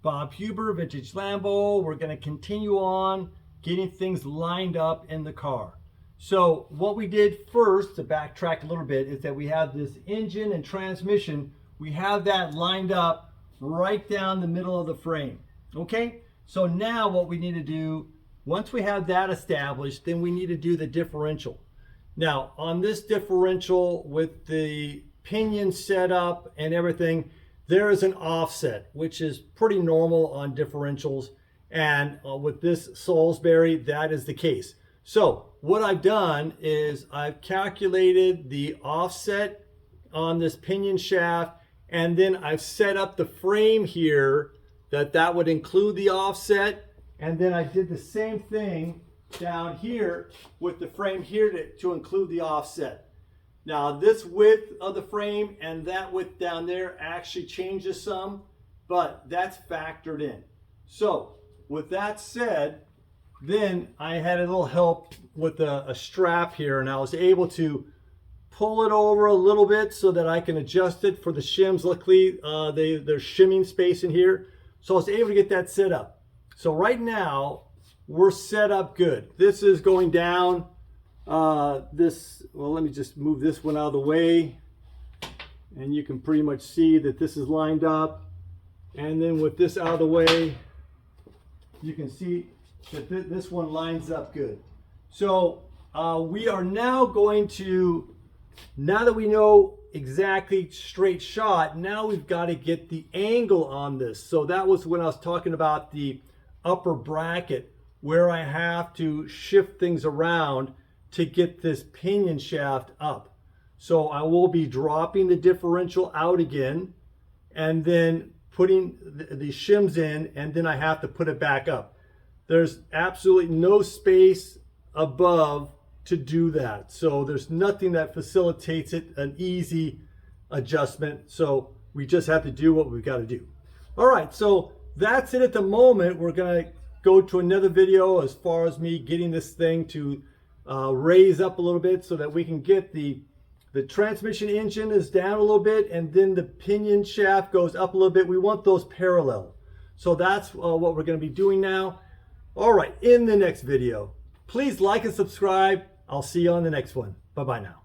Bob Huber, Vintage Lambo. We're going to continue on getting things lined up in the car. So what we did first, to backtrack a little bit, is that we have this engine and transmission. We have that lined up right down the middle of the frame. Okay, so now what we need to do, once we have that established, then we need to do the differential. Now on this differential with the pinion set up and everything, there is an offset, which is pretty normal on differentials. And with this Salisbury, that is the case. So what I've done is I've calculated the offset on this pinion shaft, and then I've set up the frame here that would include the offset. And then I did the same thing down here with the frame here to include the offset. Now this width of the frame and that width down there actually changes some, but that's factored in. So with that said, then I had a little help with a strap here, and I was able to pull it over a little bit so that I can adjust it for the shims. Luckily, there's shimming space in here. So I was able to get that set up. So right now, we're set up good. This is going down. Well, let me just move this one out of the way. And you can pretty much see that this is lined up. And then with this out of the way, you can see that this one lines up good. So we are now going to, now that we know exactly straight shot, now we've got to get the angle on this. So that was when I was talking about the upper bracket, where I have to shift things around to get this pinion shaft up. So I will be dropping the differential out again and then putting the shims in, and then I have to put it back up. There's absolutely no space above to do that. So there's nothing that facilitates it, an easy adjustment. So we just have to do what we've got to do. All right, so that's it at the moment. We're gonna go to another video as far as me getting this thing to raise up a little bit so that we can get the transmission engine is down a little bit, and then the pinion shaft goes up a little bit. We want those parallel. So that's what we're gonna be doing now. All right, in the next video, please like and subscribe. I'll see you on the next one. Bye-bye now.